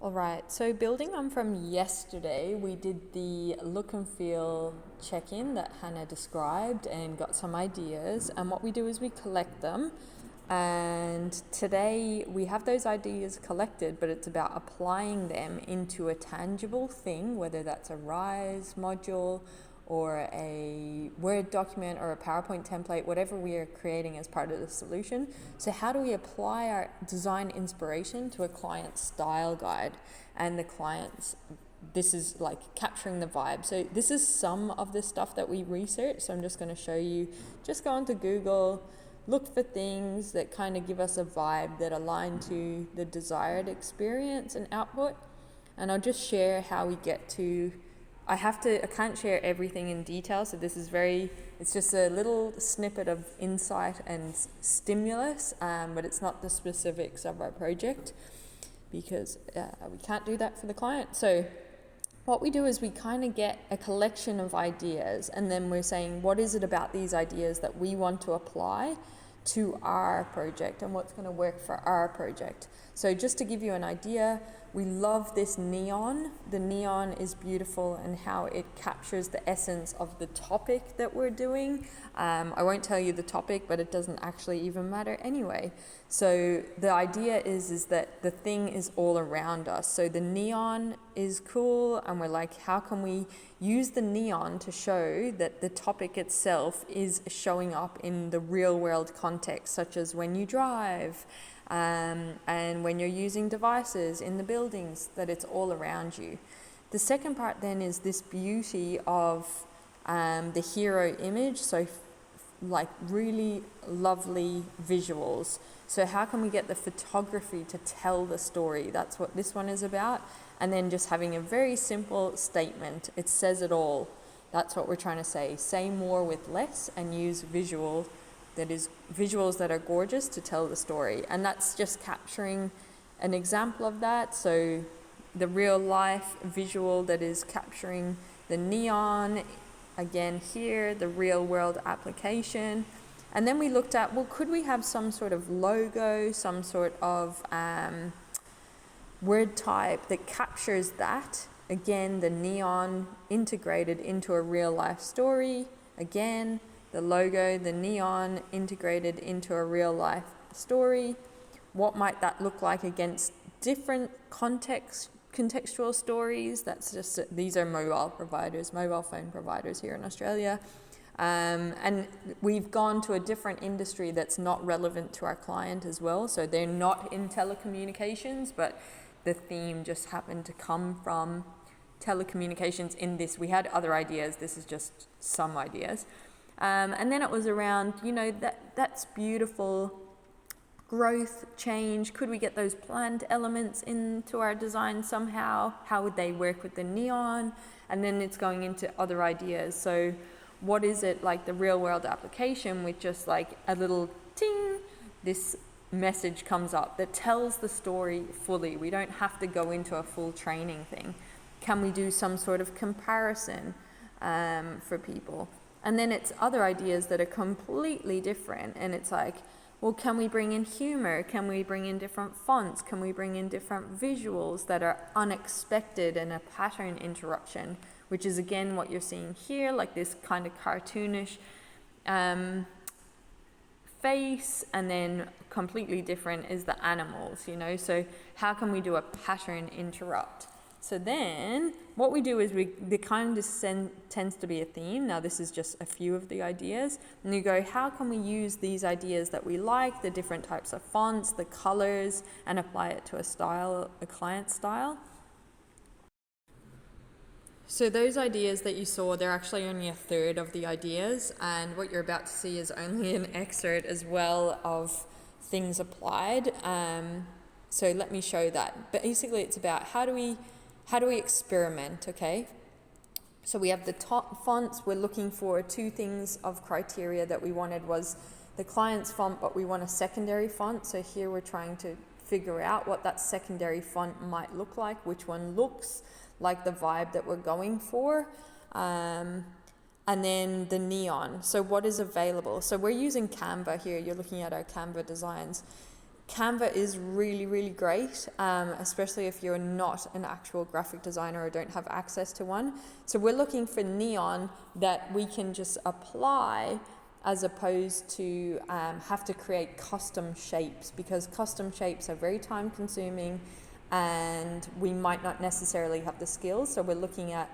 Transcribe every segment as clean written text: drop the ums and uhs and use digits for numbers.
Alright, so building on from yesterday, we did the look and feel check-in that Hannah described and got some ideas. And what we do is we collect them. And today we have those ideas collected, but it's about applying them into a tangible thing, whether that's a RISE module or a Word document or a PowerPoint template, whatever we are creating as part of the solution. So how do we apply our design inspiration to a client's style guide and the client's, this is like capturing the vibe. So this is some of the stuff that we research. So I'm just going to show you, just go onto Google, look for things that kind of give us a vibe that align to the desired experience and output. And I'll just share how we get to, I can't share everything in detail, so this is it's just a little snippet of insight and stimulus, but it's not the specifics of our project because we can't do that for the client. So what we do is we kind of get a collection of ideas, and then we're saying, what is it about these ideas that we want to apply to our project and what's going to work for our project. So just to give you an idea, we love this neon. The neon is beautiful and how it captures the essence of the topic that we're doing. I won't tell you the topic, but it doesn't actually even matter anyway. So the idea is that the thing is all around us. So the neon is cool, and we're like, how can we use the neon to show that the topic itself is showing up in the real world context, such as when you drive, and when you're using devices in the buildings, that it's all around you. The second part then is this beauty of the hero image, so like really lovely visuals. So how can we get the photography to tell the story? That's what this one is about. And then just having a very simple statement. It says it all. That's what we're trying to say. Say more with less and use visuals that are gorgeous to tell the story. And that's just capturing an example of that. So the real life visual that is capturing the neon, again here, the real world application. And then we looked at, well, could we have some sort of logo, some sort of word type that captures that? Again, the neon integrated into a real life story. Again, the logo, the neon integrated into a real life story. What might that look like against different contextual stories? That's just, these are mobile phone providers here in Australia. And we've gone to a different industry that's not relevant to our client as well. So they're not in telecommunications, but the theme just happened to come from telecommunications in this. We had other ideas. This is just some ideas. And then it was around, that's beautiful growth, change. Could we get those planned elements into our design somehow? How would they work with the neon? And then it's going into other ideas. So what is it like the real world application with just like a little ting, this message comes up that tells the story fully. We don't have to go into a full training thing. Can we do some sort of comparison for people? And then it's other ideas that are completely different. And it's like, well, can we bring in humor? Can we bring in different fonts? Can we bring in different visuals that are unexpected and a pattern interruption, which is again what you're seeing here, like this kind of cartoonish face, and then completely different is the animals, So how can we do a pattern interrupt? So then what we do is the kind of tends to be a theme. Now this is just a few of the ideas. And you go, how can we use these ideas that we like, the different types of fonts, the colors, and apply it to a client style? So those ideas that you saw, they're actually only a third of the ideas. And what you're about to see is only an excerpt as well of things applied. So let me show that. But basically it's about how do we experiment, okay? So we have the top fonts. We're looking for two things of criteria that we wanted was the client's font, but we want a secondary font. So here we're trying to figure out what that secondary font might look like, which one looks like the vibe that we're going for. And then the neon. So what is available? So we're using Canva here. You're looking at our Canva designs. Canva is really, really great, especially if you're not an actual graphic designer or don't have access to one. So we're looking for neon that we can just apply as opposed to have to create custom shapes, because custom shapes are very time consuming and we might not necessarily have the skills. So we're looking at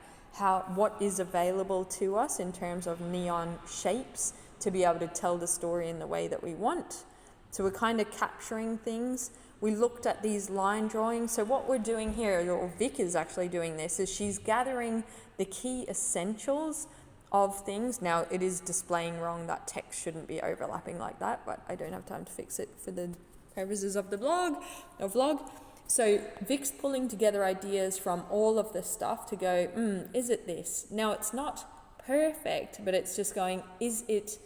what is available to us in terms of neon shapes to be able to tell the story in the way that we want. So we're kind of capturing things. We looked at these line drawings. So what we're doing here, or Vic is actually doing this, is she's gathering the key essentials of things. Now it is displaying wrong, that text shouldn't be overlapping like that, but I don't have time to fix it for the purposes of the vlog. So Vic's pulling together ideas from all of this stuff to go, is it this? Now it's not perfect, but it's just going, is it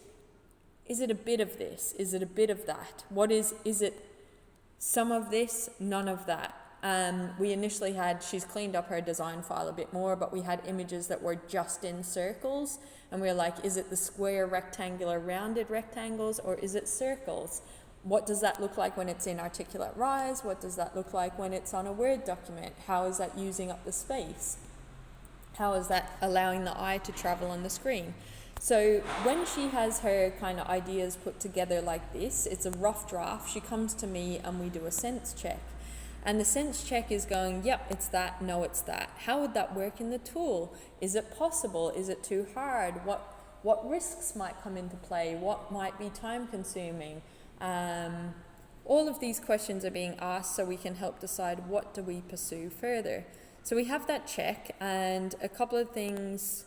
a bit of this? Is it a bit of that? Is it some of this, none of that? We initially she's cleaned up her design file a bit more, but we had images that were just in circles, and we were like, is it the square, rectangular, rounded rectangles, or is it circles? What does that look like when it's in articulate rise? What does that look like when it's on a Word document? How is that using up the space? How is that allowing the eye to travel on the screen? So when she has her kind of ideas put together like this, it's a rough draft, she comes to me and we do a sense check. And the sense check is going, yep, it's that, no, it's that. How would that work in the tool? Is it possible? Is it too hard? What risks might come into play? What might be time consuming? All of these questions are being asked so we can help decide what do we pursue further. So we have that check, and a couple of things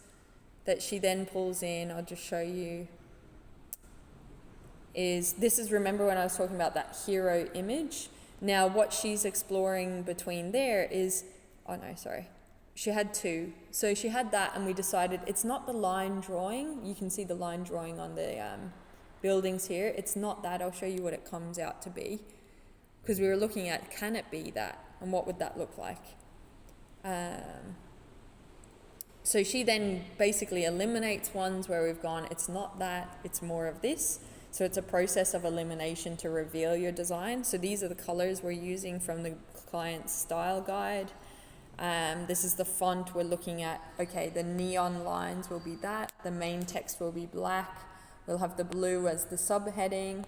that she then pulls in, I'll just show you, remember when I was talking about that hero image? Now what she's exploring between there is, she had two. So she had that, and we decided it's not the line drawing. You can see the line drawing on the buildings here. It's not that. I'll show you what it comes out to be. Because we were looking at, can it be that? And what would that look like? So she then basically eliminates ones where we've gone, it's not that, it's more of this. So it's a process of elimination to reveal your design. So these are the colors we're using from the client's style guide. This is the font we're looking at. Okay, the neon lines will be that. The main text will be black. We'll have the blue as the subheading.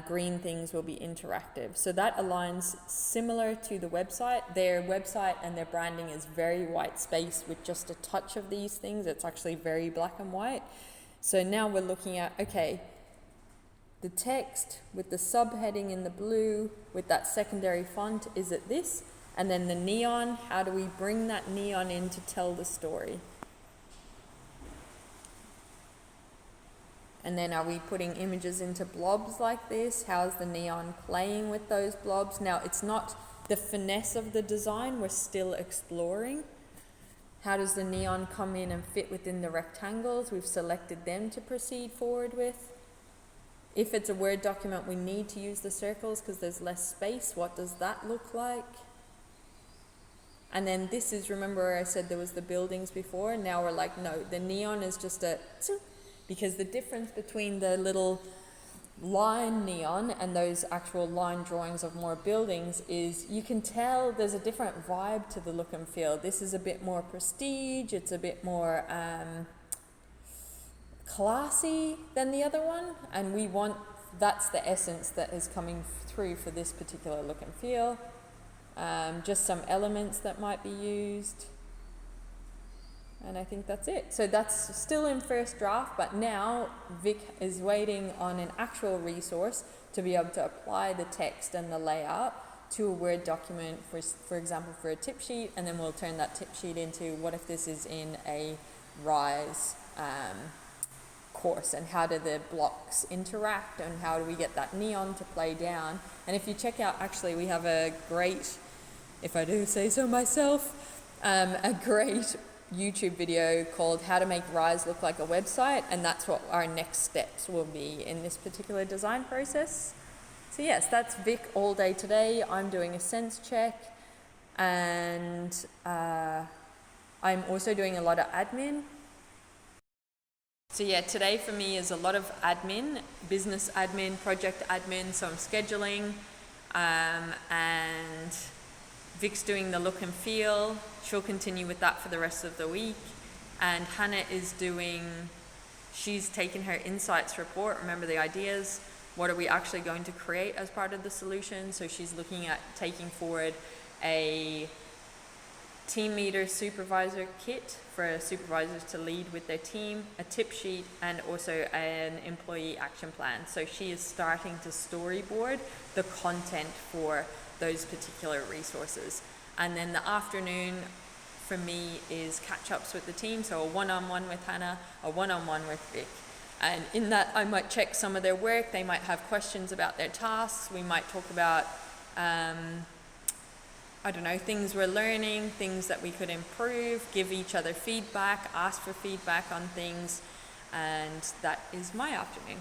Green things will be interactive. So that aligns similar to the website. Their website and their branding is very white space with just a touch of these things. It's actually very black and white. So now we're looking at, okay, the text with the subheading in the blue with that secondary font, is it this? And then the neon, how do we bring that neon in to tell the story? And then are we putting images into blobs like this? How's the neon playing with those blobs? Now, it's not the finesse of the design, we're still exploring. How does the neon come in and fit within the rectangles? We've selected them to proceed forward with. If it's a Word document, we need to use the circles because there's less space. What does that look like? And then this is, remember I said there was the buildings before? Now we're like, no, the neon is just a... Because the difference between the little line neon and those actual line drawings of more buildings is you can tell there's a different vibe to the look and feel. This is a bit more prestige, it's a bit more classy than the other one, and we want, that's the essence that is coming through for this particular look and feel. Just some elements that might be used. And I think that's it. So that's still in first draft, but now Vic is waiting on an actual resource to be able to apply the text and the layout to a Word document, for example, for a tip sheet, and then we'll turn that tip sheet into what if this is in a Rise course, and how do the blocks interact, and how do we get that neon to play down. And if you check out, actually we have a great, if I do say so myself, a great YouTube video called How to Make Rise Look Like a Website, and that's what our next steps will be in this particular design process. So yes, that's Vic all day today. I'm doing a sense check, and I'm also doing a lot of admin. So yeah, today for me is a lot of admin, business admin, project admin, so I'm scheduling, and Vic's doing the look and feel. She'll continue with that for the rest of the week. And Hannah is she's taken her insights report, remember the ideas, what are we actually going to create as part of the solution? So she's looking at taking forward a team leader supervisor kit for supervisors to lead with their team, a tip sheet, and also an employee action plan. So she is starting to storyboard the content for those particular resources. And then the afternoon for me is catch-ups with the team, so a one-on-one with Hannah, a one-on-one with Vic. And in that I might check some of their work, they might have questions about their tasks, we might talk about I don't know, things we're learning, things that we could improve, give each other feedback, ask for feedback on things, and that is my afternoon.